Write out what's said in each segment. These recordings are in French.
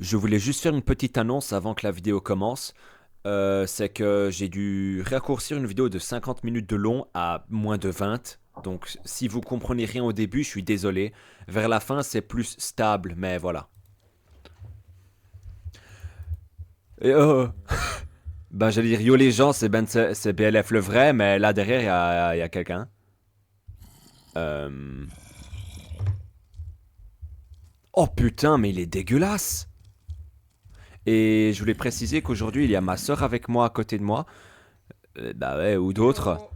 Je voulais juste faire une petite annonce avant que la vidéo commence. C'est que j'ai dû raccourcir une vidéo de 50 minutes de long à moins de 20. Donc si vous comprenez rien au début, je suis désolé. Vers la fin, c'est plus stable, mais voilà. Et ben j'allais dire yo les gens, c'est BLF le vrai, mais là derrière, il y a quelqu'un. Euh... Oh putain, mais il est dégueulasse. Et je voulais préciser qu'aujourd'hui, il y a ma soeur avec moi à côté de moi. Bah ouais, ou d'autres. Hello.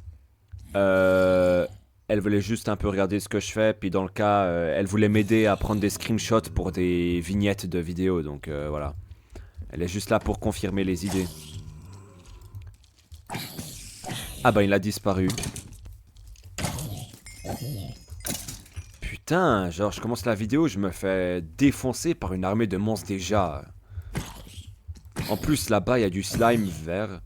Euh, Elle voulait juste un peu regarder ce que je fais, puis dans le cas, elle voulait m'aider à prendre des screenshots pour des vignettes de vidéos, donc voilà. Elle est juste là pour confirmer les idées. Ah bah il a disparu. Putain, genre je commence la vidéo, je me fais défoncer par une armée de monstres déjà. En plus là-bas il y a du slime vert.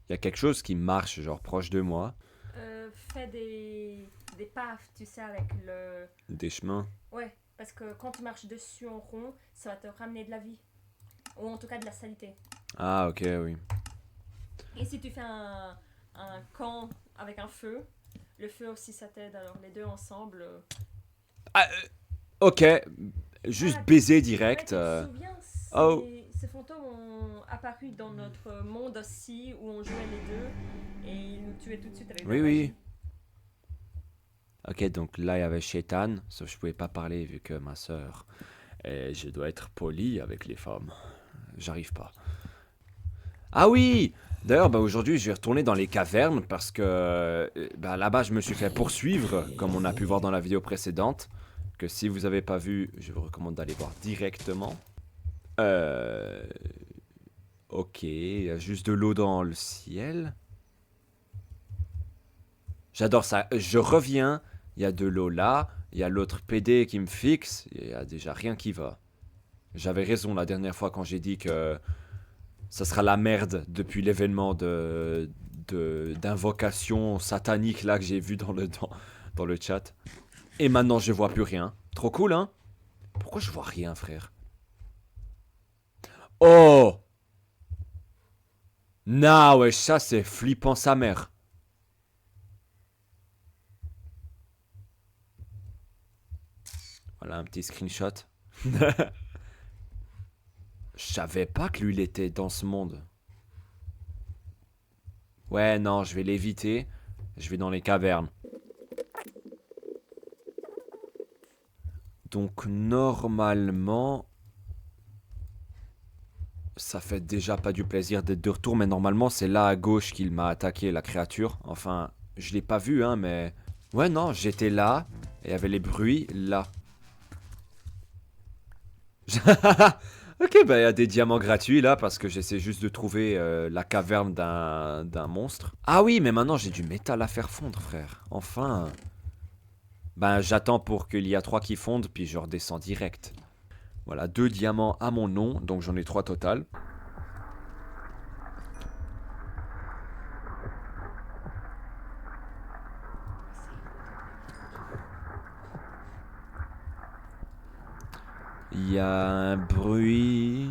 Il y a quelque chose qui marche genre proche de moi. Fais des paves, tu sais, avec le... Des chemins. Ouais, parce que quand tu marches dessus en rond, ça va te ramener de la vie. Ou en tout cas de la saleté. Ah ok oui. Et si tu fais un camp avec un feu, le feu aussi ça t'aide. Alors les deux ensemble... Ah, ok, juste Ah, baiser ouais, direct. tu te souviens, Oh. ces fantômes ont apparu dans notre monde aussi, où on jouait les deux, et ils nous tuaient tout de suite avec de la Oui oui. magie. Ok, donc là il y avait Shaitan, sauf que je pouvais pas parler vu que ma sœur. Et je dois être poli avec les femmes. J'arrive pas. Ah oui. D'ailleurs, bah aujourd'hui, je vais retourner dans les cavernes parce que bah, là-bas, je me suis fait poursuivre, comme on a pu voir dans la vidéo précédente. Que si vous avez pas vu, je vous recommande d'aller voir directement. Euh... Ok, il y a juste de l'eau dans le ciel. J'adore ça. Je reviens, il y a de l'eau là, il y a l'autre PD qui me fixe, il y a déjà rien qui va. J'avais raison la dernière fois quand j'ai dit que ça sera la merde depuis l'événement d'invocation satanique là que j'ai vu dans le chat. Et maintenant je vois plus rien. Trop cool hein. Pourquoi je vois rien frère? Oh. Nah ouais ça c'est flippant sa mère. Voilà un petit screenshot. Je savais pas que lui il était dans ce monde. Ouais non je vais l'éviter. Je vais dans les cavernes. Donc normalement ça fait déjà pas du plaisir d'être de retour, mais normalement c'est là à gauche qu'il m'a attaqué la créature. Enfin, je l'ai pas vu, hein, mais... Ouais, non, j'étais là, et il y avait les bruits là. Ok, bah il y a des diamants gratuits là, parce que j'essaie juste de trouver la caverne d'un monstre. Ah oui, mais maintenant j'ai du métal à faire fondre, frère. Enfin... Ben j'attends pour qu'il y a 3 qui fondent, puis je redescends direct. Voilà, 2 diamants à mon nom, donc j'en ai 3 total. Il y a un bruit.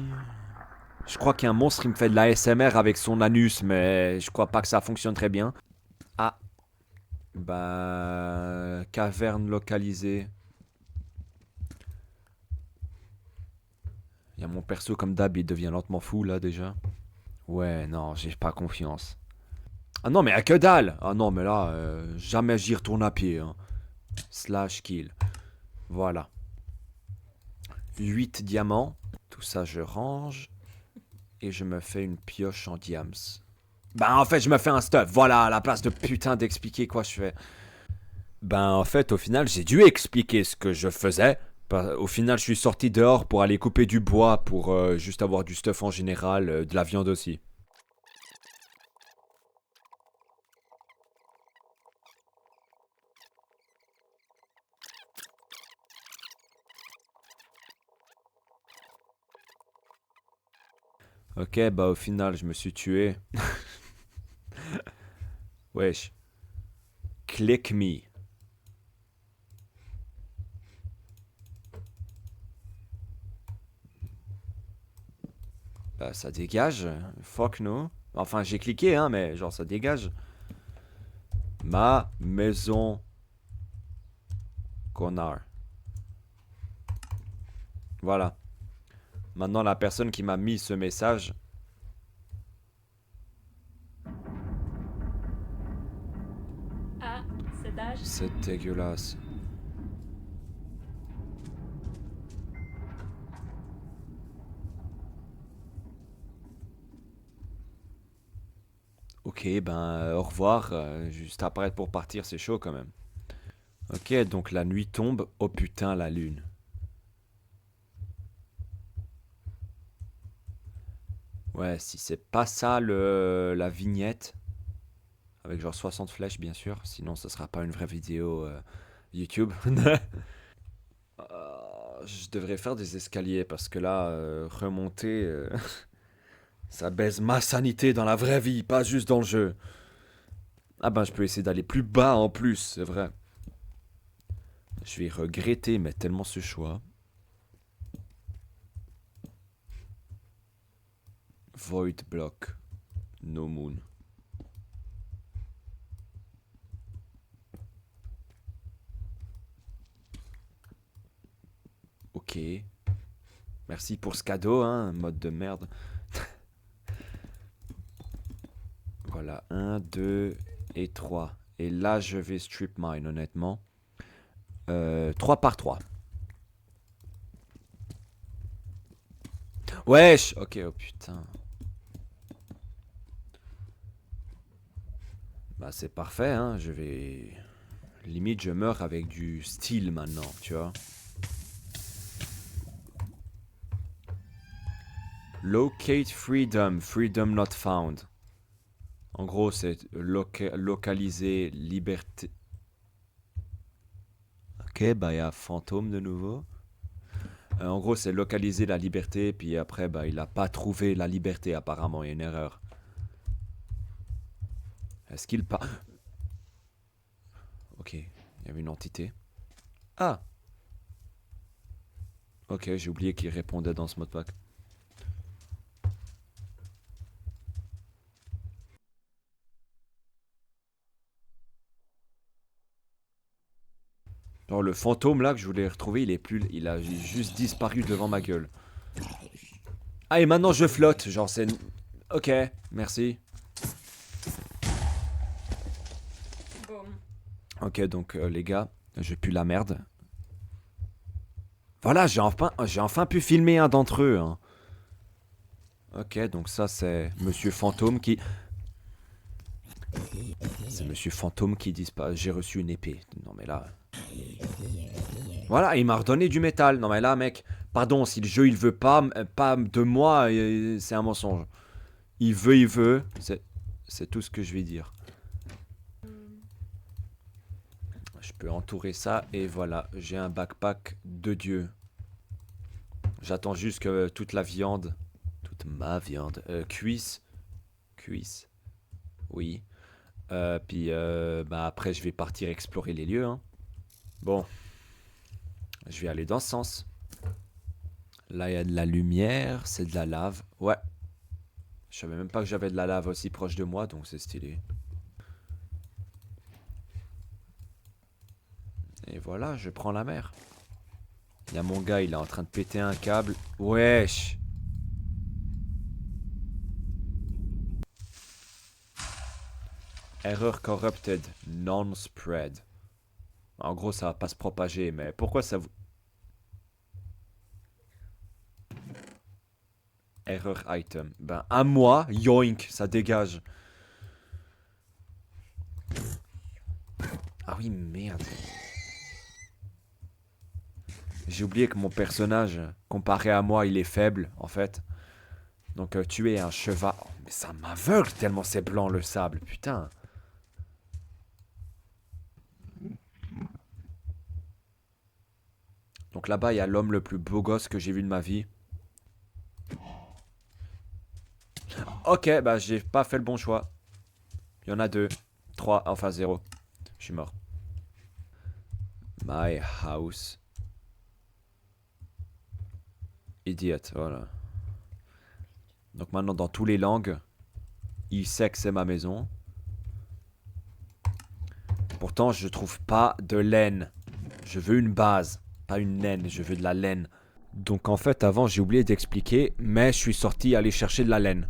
Je crois qu'il y a un monstre qui me fait de la l'ASMR avec son anus, mais je crois pas que ça fonctionne très bien. Ah, bah. Caverne localisée. Il y a mon perso comme d'hab, il devient lentement fou là déjà. Ouais, non, j'ai pas confiance. Ah non, mais à que dalle! Ah non, mais là, jamais j'y retourne à pied. Hein. Slash kill. Voilà. 8 diamants. Tout ça, je range. Et je me fais une pioche en diams. Bah en fait je me fais un stuff, voilà, à la place de putain d'expliquer quoi je fais. Ben en fait au final j'ai dû expliquer ce que je faisais. Au final je suis sorti dehors pour aller couper du bois pour juste avoir du stuff en général, de la viande aussi. Ok bah au final je me suis tué. Wesh. Click me. Ça dégage. Fuck no. Enfin, j'ai cliqué, hein, mais genre, ça dégage. Ma maison. Connard. Voilà. Maintenant, la personne qui m'a mis ce message. Ah, c'est d'âge. C'est dégueulasse. Ok, ben, au revoir. Juste apparaître pour partir, c'est chaud quand même. Ok, donc la nuit tombe. Oh putain, la lune. Ouais, si c'est pas ça la vignette, avec genre 60 flèches bien sûr, sinon ça sera pas une vraie vidéo YouTube. Je devrais faire des escaliers parce que là, remonter, ça baise ma sanité dans la vraie vie, pas juste dans le jeu. Ah ben je peux essayer d'aller plus bas en plus, c'est vrai. Je vais regretter, mais tellement ce choix. Void block. No moon. Ok. Merci pour ce cadeau, hein, mode de merde. Voilà, un, 2 et 3. Et là, je vais strip mine, honnêtement. 3 par 3. Wesh. Ok, oh putain. Bah c'est parfait, hein. Je vais... Limite, je meurs avec du style maintenant, tu vois. Locate freedom. Freedom not found. En gros, c'est localiser liberté. Ok, bah il y a fantôme de nouveau. En gros, c'est localiser la liberté, puis après, bah il a pas trouvé la liberté apparemment, il y a une erreur. Est-ce qu'il pas... Ok, il y avait une entité. Ah. Ok, j'ai oublié qu'il répondait dans ce modpack. Alors le fantôme là que je voulais retrouver, il est plus, il a juste disparu devant ma gueule. Ah et maintenant je flotte, genre c'est... Ok, merci. Boum. Ok donc les gars, je pue la merde. Voilà, j'ai enfin pu filmer un d'entre eux. Hein. Ok, donc ça c'est Monsieur Fantôme qui... C'est Monsieur Fantôme qui disparaît. J'ai reçu une épée. Non mais là... Voilà, il m'a redonné du métal. Non mais là mec, pardon, si le jeu il veut pas de moi, c'est un mensonge. Il veut. C'est tout ce que je vais dire. Je peux entourer ça et voilà, j'ai un backpack de Dieu. J'attends juste que toute la viande, toute ma viande, cuisse. Cuisse. Oui. Puis bah après je vais partir explorer les lieux. Hein. Bon, je vais aller dans ce sens. Là il y a de la lumière, c'est de la lave. Ouais. Je savais même pas que j'avais de la lave aussi proche de moi, donc c'est stylé. Et voilà, je prends la mer. Il y a mon gars, il est en train de péter un câble. Wesh. Error corrupted, non-spread. En gros, ça va pas se propager, mais pourquoi ça vous... Error item. Ben, à moi, yoink, ça dégage. Ah oui, merde. J'ai oublié que mon personnage, comparé à moi, il est faible, en fait. Donc, tuer un cheval... Oh, mais ça m'aveugle tellement c'est blanc, le sable, putain. Donc là-bas, il y a l'homme le plus beau gosse que j'ai vu de ma vie. Ok, bah j'ai pas fait le bon choix. Il y en a 2, 3, enfin 0. Je suis mort. My house. Idiot, voilà. Donc maintenant, dans toutes les langues, il sait que c'est ma maison. Pourtant, je trouve pas de laine. Je veux une base, pas une laine, je veux de la laine. Donc en fait, avant, j'ai oublié d'expliquer, mais je suis sorti aller chercher de la laine.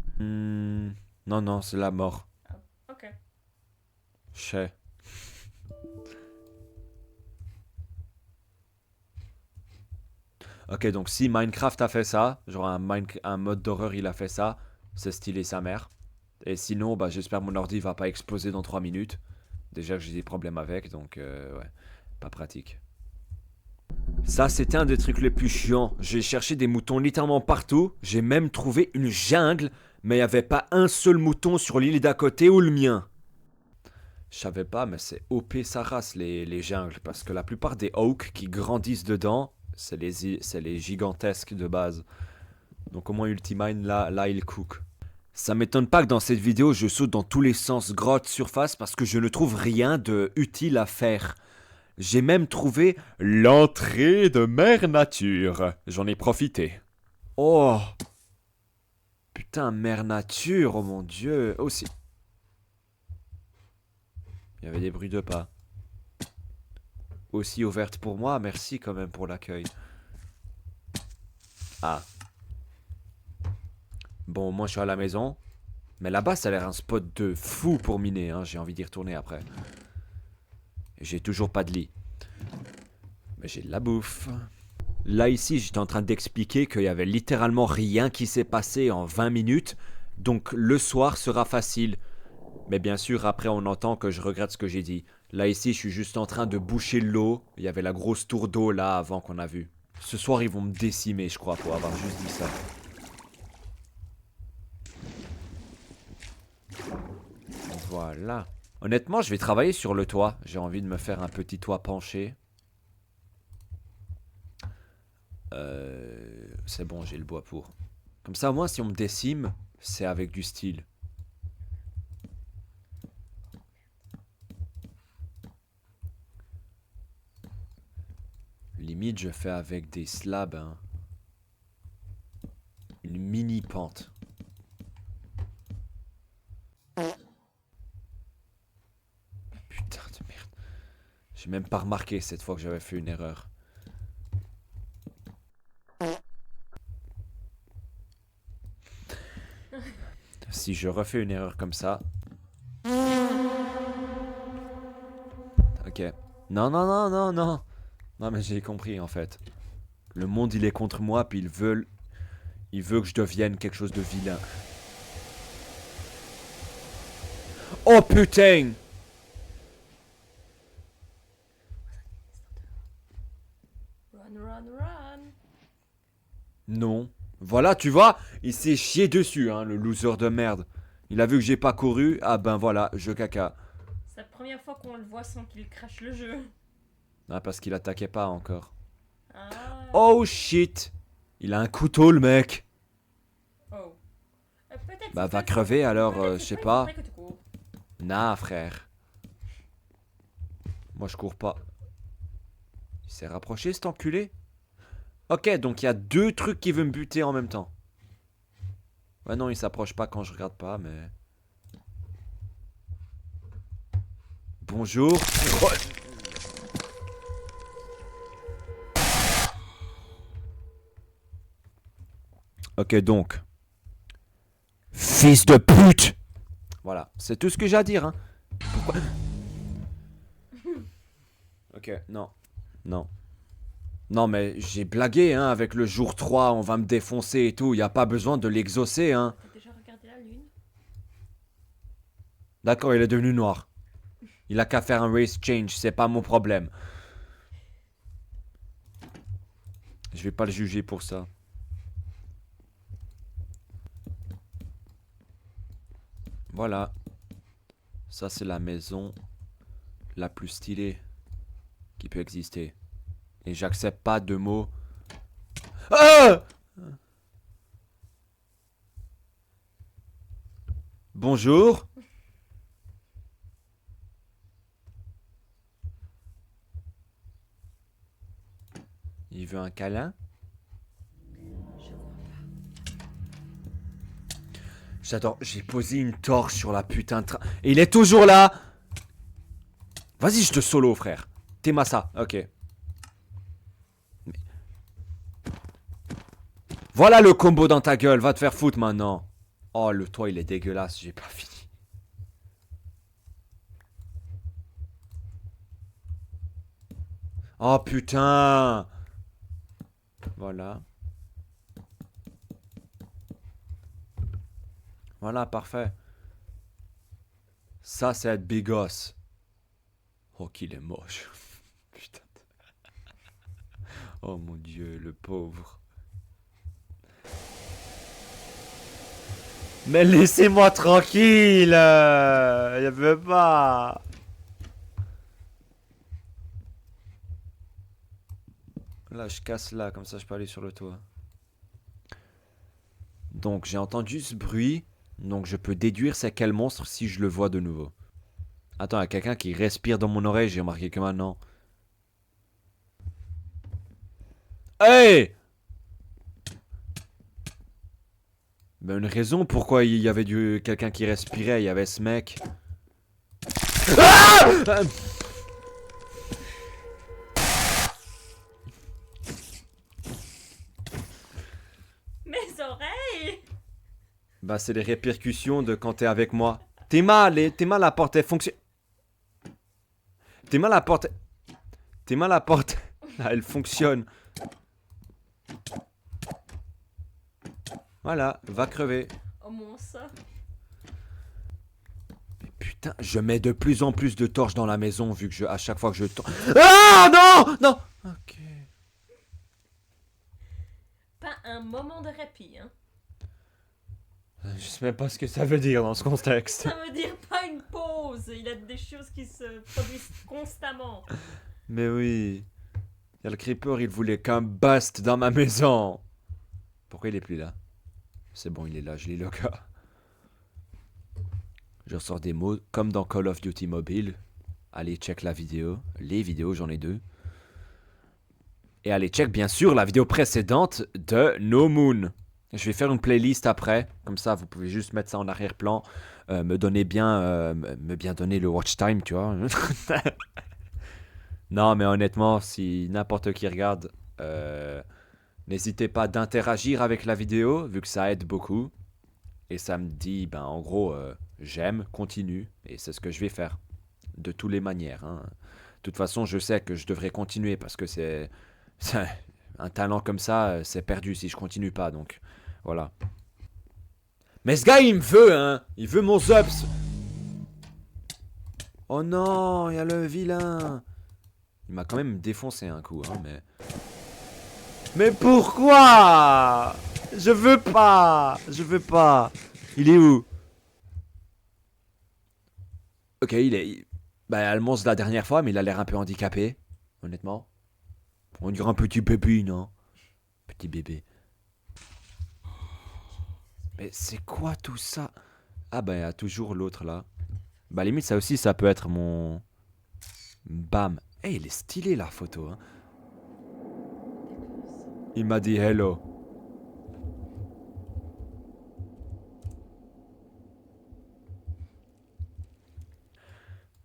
Non, non, c'est la mort. Ah, ok. Je sais. Ok, donc si Minecraft a fait ça, genre un mode d'horreur il a fait ça, c'est stylé sa mère. Et sinon, bah j'espère mon ordi va pas exploser dans 3 minutes. Déjà que j'ai des problèmes avec, donc ouais, pas pratique. Ça, c'était un des trucs les plus chiants. J'ai cherché des moutons littéralement partout. J'ai même trouvé une jungle, mais il n'y avait pas un seul mouton sur l'île d'à côté ou le mien. Je savais pas, mais c'est OP sa race les jungles, parce que la plupart des oaks qui grandissent dedans, c'est les gigantesques de base. Donc au moins Ultimine, là il cook. Ça m'étonne pas que dans cette vidéo je saute dans tous les sens grotte, surface, parce que je ne trouve rien de utile à faire. J'ai même trouvé l'entrée de Mère Nature. J'en ai profité. Oh putain, Mère Nature, oh mon dieu. Aussi. Il y avait des bruits de pas. Aussi ouverte pour moi, merci quand même pour l'accueil. Ah. Bon, moi je suis à la maison. Mais là-bas, ça a l'air un spot de fou pour miner, hein. J'ai envie d'y retourner après. Et j'ai toujours pas de lit. Mais j'ai de la bouffe. Là, ici, j'étais en train d'expliquer qu'il y avait littéralement rien qui s'est passé en 20 minutes. Donc le soir sera facile. Mais bien sûr, après, on entend que je regrette ce que j'ai dit. Là, ici, je suis juste en train de boucher l'eau. Il y avait la grosse tour d'eau là avant qu'on a vu. Ce soir, ils vont me décimer, je crois, pour avoir juste dit ça. Voilà. Honnêtement, je vais travailler sur le toit. J'ai envie de me faire un petit toit penché. C'est bon, j'ai le bois pour. Comme ça, au moins, si on me décime, c'est avec du style. Limite, je fais avec des slabs, hein. Une mini pente. Putain de merde. J'ai même pas remarqué cette fois que j'avais fait une erreur. Si je refais une erreur comme ça. Ok. Non, non, non, non, non. Non, mais j'ai compris en fait. Le monde il est contre moi, puis il veut que je devienne quelque chose de vilain. Oh putain! Run, run, run. Non. Voilà, tu vois, il s'est chié dessus, hein, le loser de merde. Il a vu que j'ai pas couru, ah ben voilà, je caca. C'est la première fois qu'on le voit sans qu'il crache le jeu. Ah, parce qu'il attaquait pas encore. Ah. Oh shit! Il a un couteau, le mec! Oh. Peut-être. Bah, va crever alors, peut-être je sais il pas. faudrait que tu cours. Nah, frère. Moi, je cours pas. Il s'est rapproché, cet enculé? Ok, donc il y a deux trucs qui veulent me buter en même temps. Ouais, non, il s'approche pas quand je regarde pas, mais. Bonjour. Oh. Ok, donc. Fils de pute! Voilà, c'est tout ce que j'ai à dire, hein. Pourquoi? Ok, non. Non. Non, mais j'ai blagué, hein, avec le jour 3, on va me défoncer et tout. Y a pas besoin de l'exaucer, hein. T'as déjà regardé la lune? D'accord, il est devenu noir. Il a qu'à faire un race change, c'est pas mon problème. Je vais pas le juger pour ça. Voilà. Ça, c'est la maison la plus stylée qui peut exister. Et j'accepte pas de mots. Ah! Bonjour. Il veut un câlin? Je crois pas. J'adore. J'ai posé une torche sur la putain de train. Et il est toujours là. Vas-y, je te solo, frère. T'es massa. Ok. Mais... Voilà le combo dans ta gueule. Va te faire foutre maintenant. Oh, le toit, il est dégueulasse. J'ai pas fini. Oh, putain. Voilà. Voilà, parfait. Ça, c'est être bigos. Oh, qu'il est moche. Putain. Oh mon dieu, le pauvre. Mais laissez-moi tranquille. Il veut pas. Là, je casse là, comme ça je peux aller sur le toit. Donc, j'ai entendu ce bruit. Donc, je peux déduire c'est quel monstre si je le vois de nouveau. Attends, il y a quelqu'un qui respire dans mon oreille, j'ai remarqué que maintenant. Hey! Ben, une raison pourquoi il y avait quelqu'un qui respirait, il y avait ce mec. Ah! Mes oreilles! Bah, c'est les répercussions de quand t'es avec moi. T'es mal, la porte, elle fonctionne. T'es mal, la porte. T'es mal, la porte. Elle fonctionne. Voilà, va crever. Oh mon ça. Putain, je mets de plus en plus de torches dans la maison vu que à chaque fois que je tourne. Ah non! Non! Ok. Pas un moment de répit, hein. Je sais même pas ce que ça veut dire dans ce contexte. Ça veut dire pas une pause. Il y a des choses qui se produisent constamment. Mais oui. Il y a le creeper, il voulait qu'un bust dans ma maison. Pourquoi il est plus là? C'est bon, il est là, je lis le gars. Je ressors des mots comme dans Call of Duty Mobile. Allez, check la vidéo. Les vidéos, j'en ai 2. Et allez, check bien sûr la vidéo précédente de No Moon. Je vais faire une playlist après. Comme ça, vous pouvez juste mettre ça en arrière-plan. Me bien donner le watch time, tu vois. Non, mais honnêtement, si n'importe qui regarde, n'hésitez pas d'interagir avec la vidéo, vu que ça aide beaucoup. Et ça me dit, ben en gros, j'aime, continue. Et c'est ce que je vais faire. De toutes les manières. Hein. De toute façon, je sais que je devrais continuer parce que c'est un talent comme ça, c'est perdu si je continue pas. Donc, voilà. Mais ce gars, il me veut, hein. Il veut mon subs. Oh non, il y a le vilain. Il m'a quand même défoncé un coup, hein, mais... Mais pourquoi? Je veux pas. Je veux pas. Il est où? Ok, il est... Bah, elle monstre la dernière fois, mais il a l'air un peu handicapé, honnêtement. On dirait un petit bébé, non? Petit bébé. Mais c'est quoi tout ça? Ah bah, il y a toujours l'autre, là. Bah, limite, ça aussi, ça peut être mon... Bam. Eh, il est stylé, la photo, hein. Il m'a dit hello.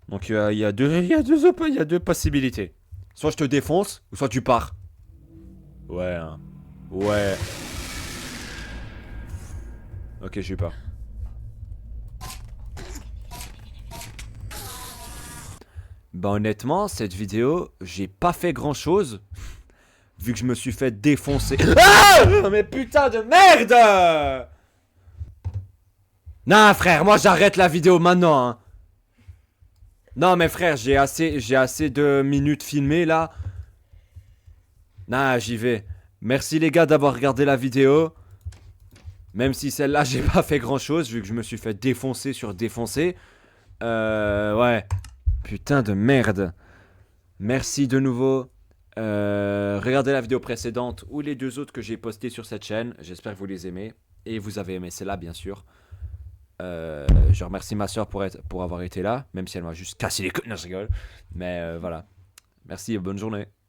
Donc il y a deux possibilités. Soit je te défonce, ou soit tu pars. Ouais, hein. Ouais. Ok, j'ai eu peur. Bah honnêtement, cette vidéo, j'ai pas fait grand chose. Vu que je me suis fait défoncer. Ah! Mais putain de merde! Non frère, moi j'arrête la vidéo maintenant, hein. Non mais frère, j'ai assez de minutes filmées là. Non, j'y vais. Merci les gars d'avoir regardé la vidéo. Même si celle-là, j'ai pas fait grand-chose vu que je me suis fait défoncer sur défoncer. Ouais. Putain de merde. Merci de nouveau. Regardez la vidéo précédente ou les 2 autres que j'ai postées sur cette chaîne. J'espère que vous les aimez. Et vous avez aimé celle-là, bien sûr. Je remercie ma soeur pour avoir été là. Même si elle m'a juste cassé les couilles. Non, je rigole. Mais voilà. Merci et bonne journée.